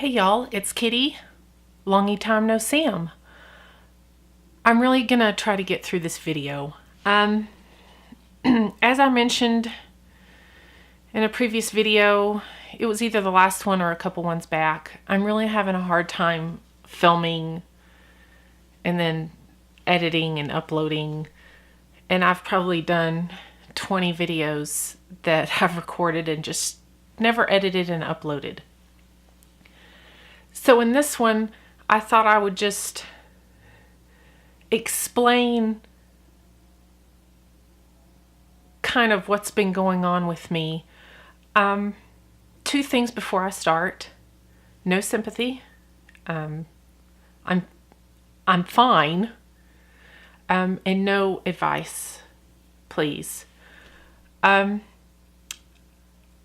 Hey y'all, it's Kitty. Longy time no Sam. I'm really gonna try to get through this video. As I mentioned in a previous video, it was either the last one or a couple ones back. I'm really having a hard time filming and then editing and uploading. And I've probably done 20 videos that I've recorded and just never edited and uploaded. So in this one, I thought I would just explain kind of what's been going on with me. Two things before I start. No sympathy. I'm fine. And no advice, please. I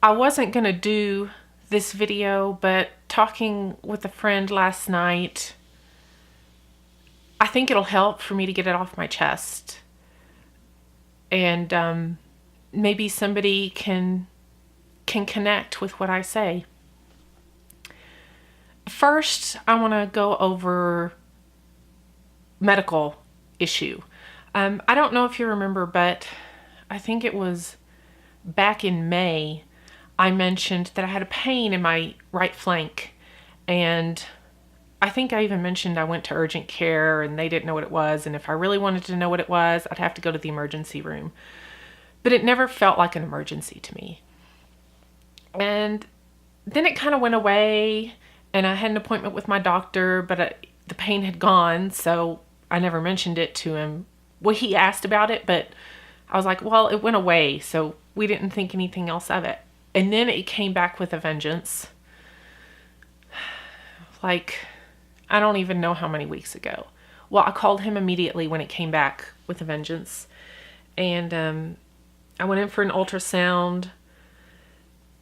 wasn't gonna do this video, but talking with a friend last night, I think it'll help for me to get it off my chest. And maybe somebody can connect with what I say. First, I want to go over medical issue. I don't know if you remember, but I think it was back in May, I mentioned that I had a pain in my right flank, and I think I even mentioned I went to urgent care and they didn't know what it was, and if I really wanted to know what it was, I'd have to go to the emergency room. But it never felt like an emergency to me. And then it kind of went away, and I had an appointment with my doctor, but the pain had gone, so I never mentioned it to him. Well, he asked about it, but I was like, well, it went away, so we didn't think anything else of it. And then it came back with a vengeance. Like, I don't even know how many weeks ago. Well, I called him immediately when it came back with a vengeance. And I went in for an ultrasound.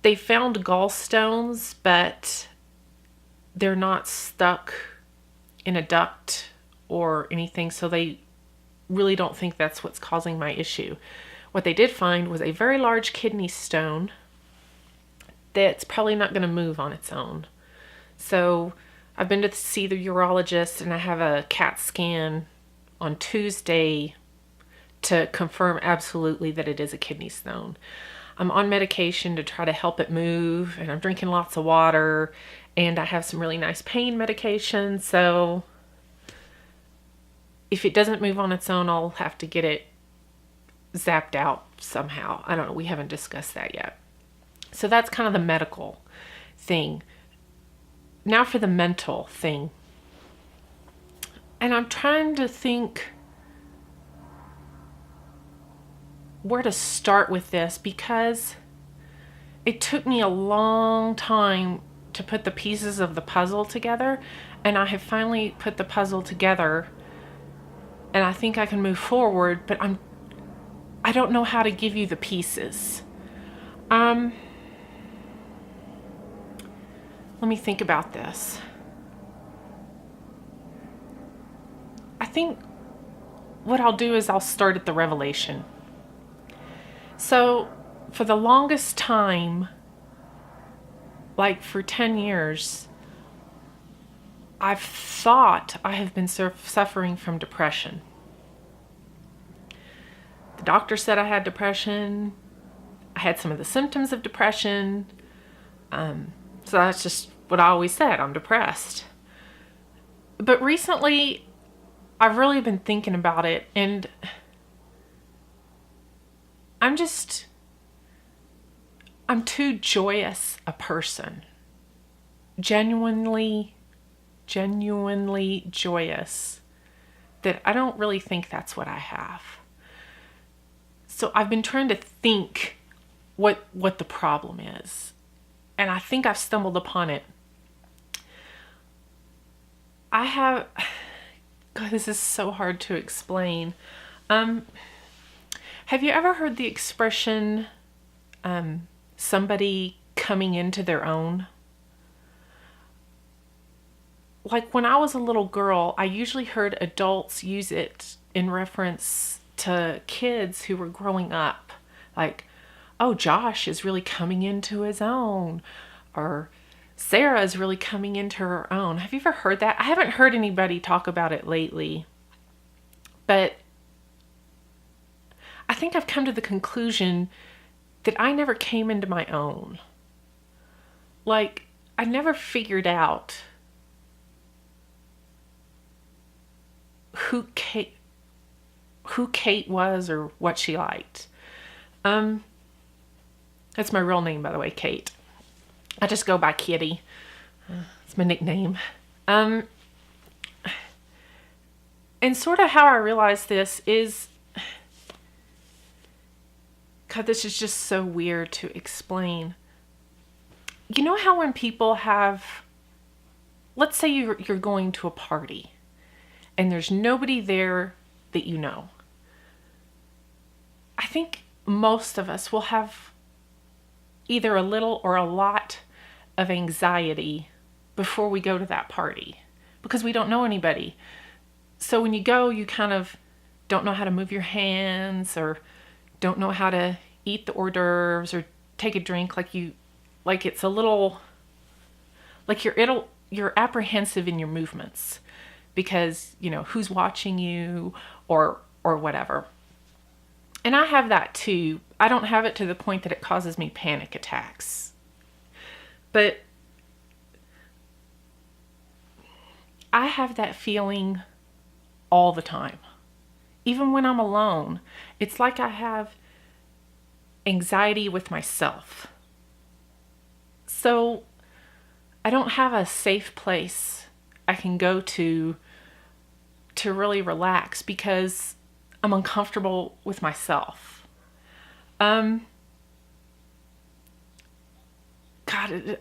They found gallstones, but they're not stuck in a duct or anything, so they really don't think that's what's causing my issue. What they did find was a very large kidney stone that's probably not going to move on its own. So I've been to see the urologist, and I have a CAT scan on Tuesday to confirm absolutely that it is a kidney stone. I'm on medication to try to help it move, and I'm drinking lots of water, and I have some really nice pain medication. So if it doesn't move on its own, I'll have to get it zapped out somehow. I don't know. We haven't discussed that yet. So that's kind of the medical thing. Now for the mental thing. And I'm trying to think where to start with this, because it took me a long time to put the pieces of the puzzle together, and I have finally put the puzzle together, and I think I can move forward, but I don't know how to give you the pieces. Let me think about this. I think what I'll do is I'll start at the revelation. So for the longest time, like for 10 years, I've thought I have been suffering from depression. The doctor said I had depression. I had some of the symptoms of depression. So that's just what I always said, I'm depressed. But recently, I've really been thinking about it, and I'm too joyous a person. Genuinely joyous, that I don't really think that's what I have. So I've been trying to think what the problem is, and I think I've stumbled upon it. God, this is so hard to explain. Have you ever heard the expression, somebody coming into their own? Like when I was a little girl, I usually heard adults use it in reference to kids who were growing up. Like, oh, Josh is really coming into his own. Or Sarah is really coming into her own. Have you ever heard that? I haven't heard anybody talk about it lately, but I think I've come to the conclusion that I never came into my own. Like, I never figured out who Kate was or what she liked. That's my real name, by the way, Kate. I just go by Kitty. It's my nickname. And sort of how I realized this is, God, this is just so weird to explain. You know how when people have, let's say you're going to a party and there's nobody there that you know. I think most of us will have either a little or a lot of anxiety before we go to that party because we don't know anybody. So when you go, you kind of don't know how to move your hands or don't know how to eat the hors d'oeuvres or take a drink, like it's a little, like you're apprehensive in your movements because, you know, who's watching you or whatever. And I have that too. I don't have it to the point that it causes me panic attacks. But I have that feeling all the time. Even when I'm alone, it's like I have anxiety with myself. So I don't have a safe place I can go to really relax because I'm uncomfortable with myself. God,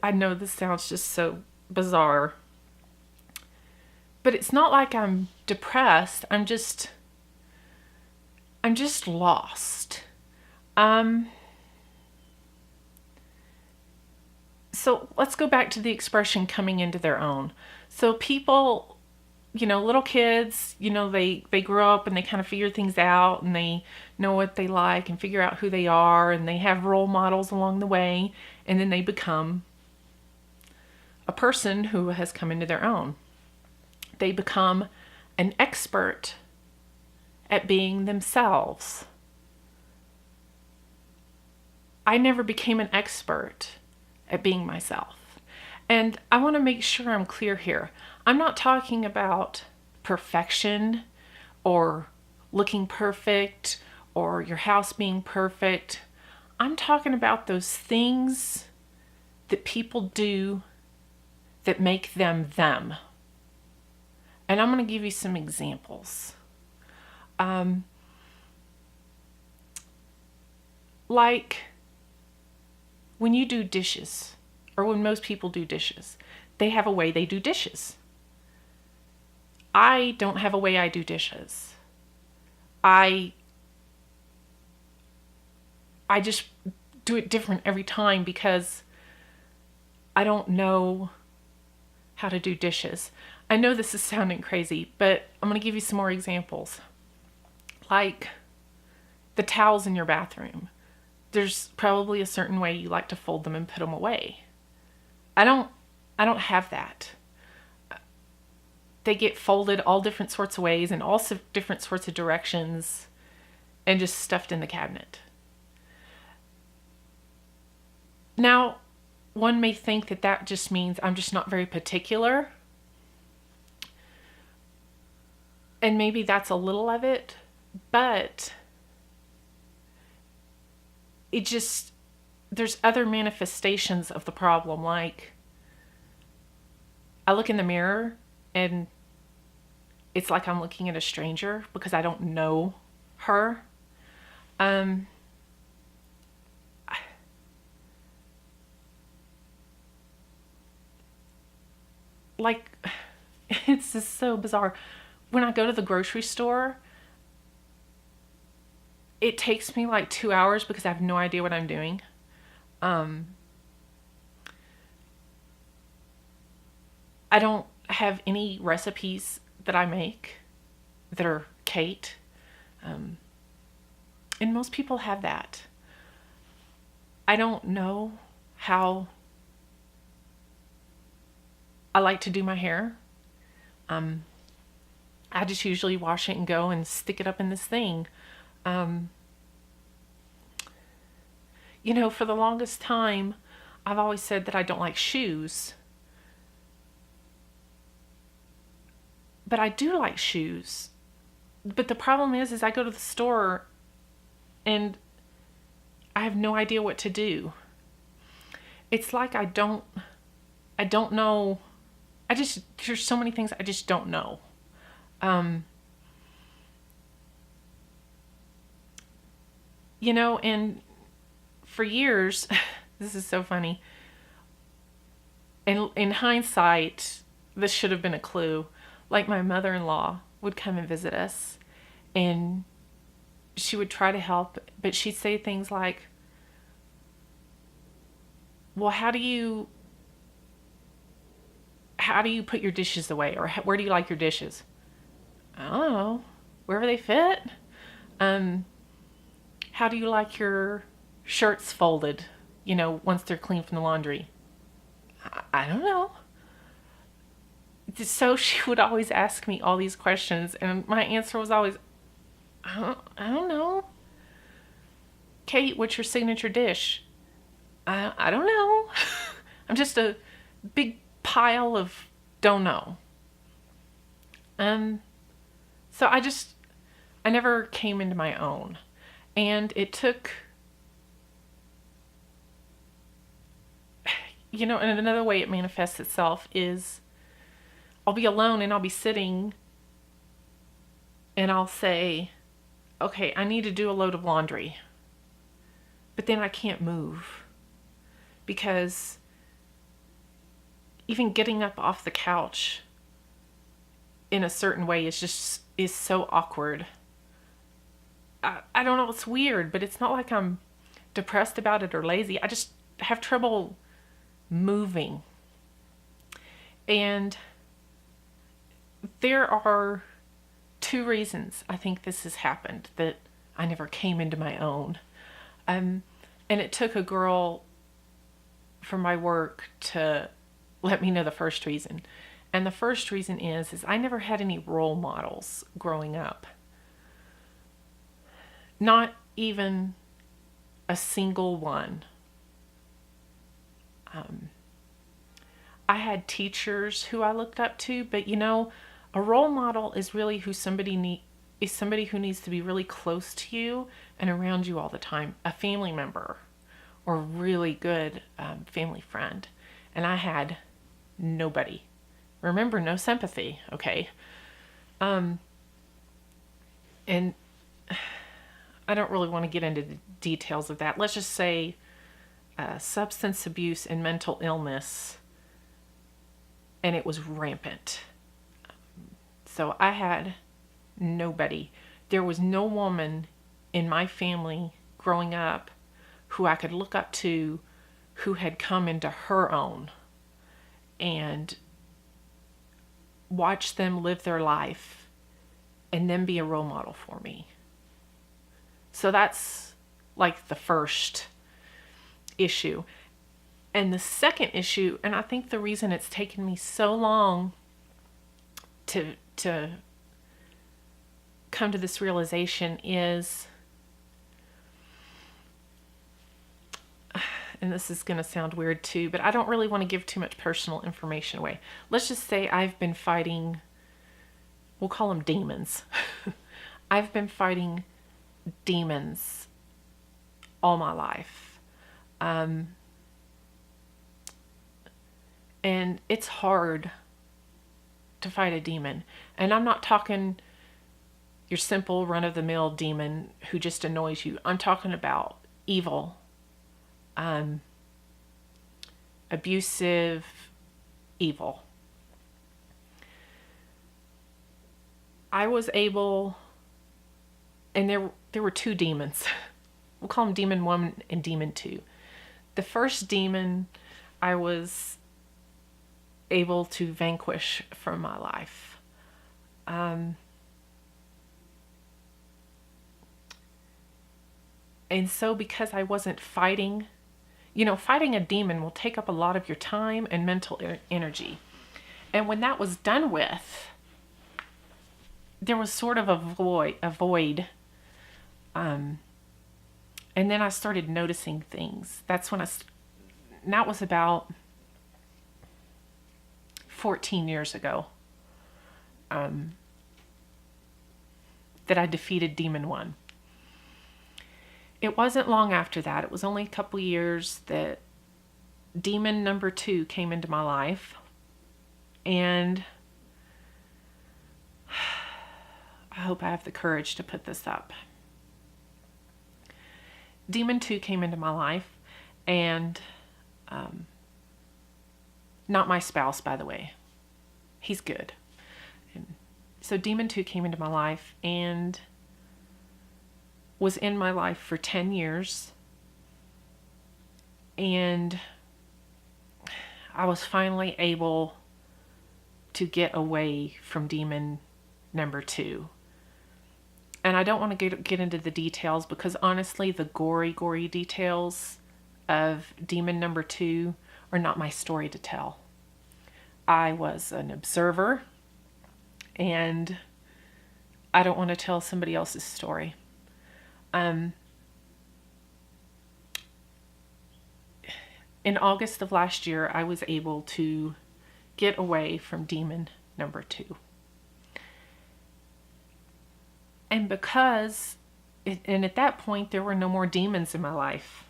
I know this sounds just so bizarre, but it's not like I'm depressed. I'm just lost. So let's go back to the expression coming into their own. So people, you know, little kids, you know, they grow up and they kind of figure things out and they know what they like and figure out who they are and they have role models along the way and then they become a person who has come into their own. They become an expert at being themselves. I never became an expert at being myself. And I want to make sure I'm clear here. I'm not talking about perfection or looking perfect or your house being perfect. I'm talking about those things that people do that make them them. And I'm going to give you some examples. Like when you do dishes, or when most people do dishes, they have a way they do dishes. I don't have a way I do dishes. I just do it different every time because I don't know how to do dishes. I know this is sounding crazy, but I'm going to give you some more examples. Like the towels in your bathroom. There's probably a certain way you like to fold them and put them away. I don't have that. They get folded all different sorts of ways and all different sorts of directions and just stuffed in the cabinet. Now, one may think that that just means I'm just not very particular. And maybe that's a little of it, but it just, there's other manifestations of the problem. Like, I look in the mirror and it's like I'm looking at a stranger because I don't know her. Like, it's just so bizarre. When I go to the grocery store, it takes me like 2 hours because I have no idea what I'm doing. I don't have any recipes that I make that are Kate. And most people have that. I don't know how I like to do my hair. I just usually wash it and go and stick it up in this thing. Um, for the longest time, I've always said that I don't like shoes. But I do like shoes. But the problem is I go to the store and I have no idea what to do. It's like I don't know. There's so many things I just don't know. Um, and for years, this is so funny. And in hindsight, this should have been a clue. Like my mother-in-law would come and visit us, and she would try to help, but she'd say things like, "Well, how do you put your dishes away, or where do you like your dishes?" I don't know, wherever they fit. Um, how do you like your shirts folded? Once they're clean from the laundry. I don't know. So she would always ask me all these questions, and my answer was always, I don't know. Kate, what's your signature dish? I don't know. I'm just a big pile of don't know. Um, so I never came into my own. And it took, and another way it manifests itself is I'll be alone and I'll be sitting and I'll say, okay, I need to do a load of laundry. But then I can't move because even getting up off the couch in a certain way is so awkward. I don't know, it's weird, but it's not like I'm depressed about it or lazy. I just have trouble moving. And there are two reasons I think this has happened, that I never came into my own. And it took a girl from my work to let me know the first reason. And the first reason is I never had any role models growing up. Not even a single one. I had teachers who I looked up to, but a role model is really somebody who needs to be really close to you and around you all the time. A family member or really good family friend. And I had nobody. Remember, no sympathy, okay? And I don't really want to get into the details of that. Let's just say substance abuse and mental illness, and it was rampant. So I had nobody. There was no woman in my family growing up who I could look up to who had come into her own and watch them live their life and then be a role model for me. So that's like the first issue. And the second issue, and I think the reason it's taken me so long to come to this realization is, and this is going to sound weird too, but I don't really want to give too much personal information away. Let's just say I've been fighting, we'll call them demons. I've been fighting demons all my life. And it's hard to fight a demon. And I'm not talking your simple run-of-the-mill demon who just annoys you. I'm talking about evil, abusive, evil. I was able, and there were two demons. We'll call them Demon 1 and Demon 2. The first demon I was able to vanquish from my life. And so because I wasn't fighting, fighting a demon will take up a lot of your time and mental energy. And when that was done with, there was sort of a void. And then I started noticing things. That's when and that was about 14 years ago, that I defeated Demon 1. It wasn't long after that. It was only a couple years that Demon number 2 came into my life. And I hope I have the courage to put this up. Demon 2 came into my life, and not my spouse, by the way. He's good. And so Demon 2 came into my life and was in my life for 10 years. And I was finally able to get away from Demon number 2. And I don't want to get into the details, because honestly, the gory details of Demon number 2 are not my story to tell. I was an observer, and I don't want to tell somebody else's story. In August of last year, I was able to get away from Demon number 2. And and at that point, there were no more demons in my life.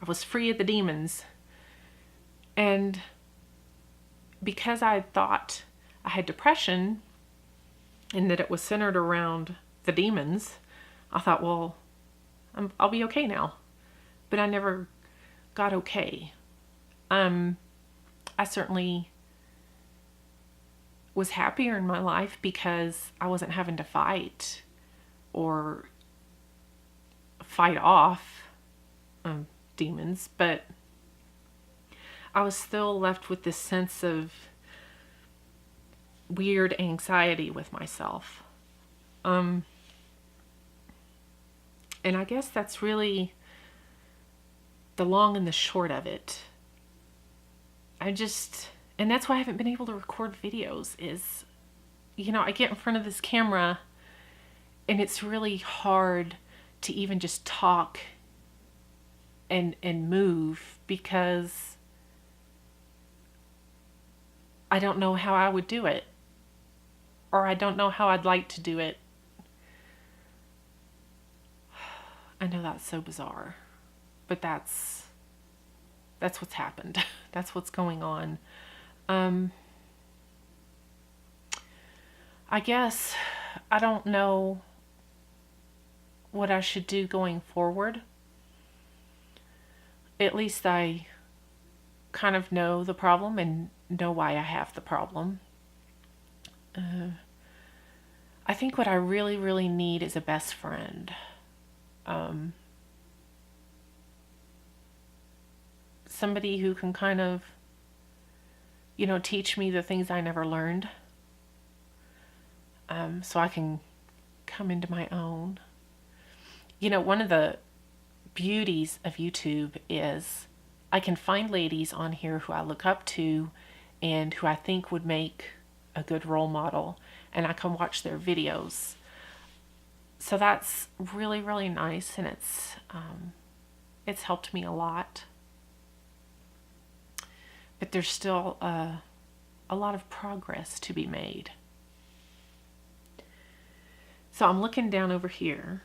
I was free of the demons. And because I thought I had depression and that it was centered around the demons, I thought, well, I'll be okay now. But I never got okay. I certainly was happier in my life because I wasn't having to fight or fight off demons, but I was still left with this sense of weird anxiety with myself. And I guess that's really the long and the short of it. And that's why I haven't been able to record videos, is, I get in front of this camera and it's really hard to even just talk and move, because I don't know how I would do it, or I don't know how I'd like to do it. I know that's so bizarre, but that's what's happened. That's what's going on. I guess I don't know what I should do going forward. At least I kind of know the problem and know why I have the problem. I think what I really, really need is a best friend. Somebody who can kind of, teach me the things I never learned. So I can come into my own. One of the beauties of YouTube is I can find ladies on here who I look up to and who I think would make a good role model, and I can watch their videos. So that's really, really nice, and it's helped me a lot. But there's still a lot of progress to be made. So I'm looking down over here,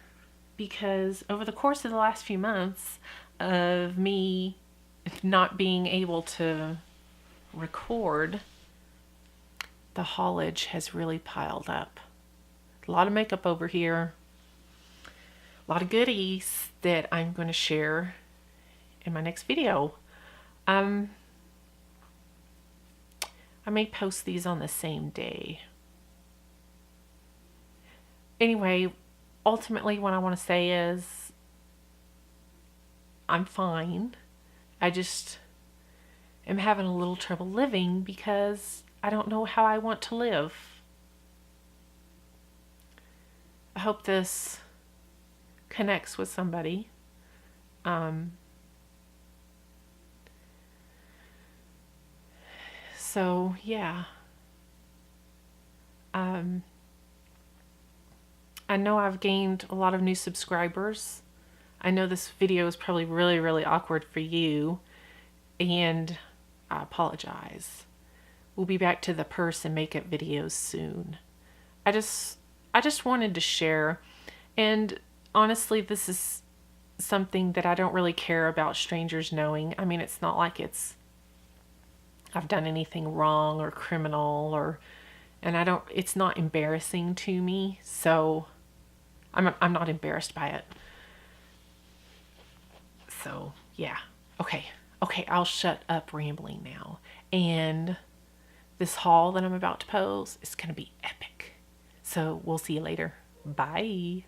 because over the course of the last few months of me not being able to record, the haulage has really piled up. A lot of makeup over here, a lot of goodies that I'm going to share in my next video. I may post these on the same day. Anyway, ultimately what I want to say is I'm fine. I just am having a little trouble living because I don't know how I want to live. I hope this connects with somebody. So yeah, I know I've gained a lot of new subscribers. I know this video is probably really, really awkward for you, and I apologize. We'll be back to the purse and makeup videos soon. I just wanted to share, and honestly, this is something that I don't really care about strangers knowing. I mean, it's not like I've done anything wrong or criminal, or and I don't it's not embarrassing to me. So I'm not embarrassed by it. So, yeah. Okay. Okay, I'll shut up rambling now. And this haul that I'm about to pose is going to be epic. So, we'll see you later. Bye.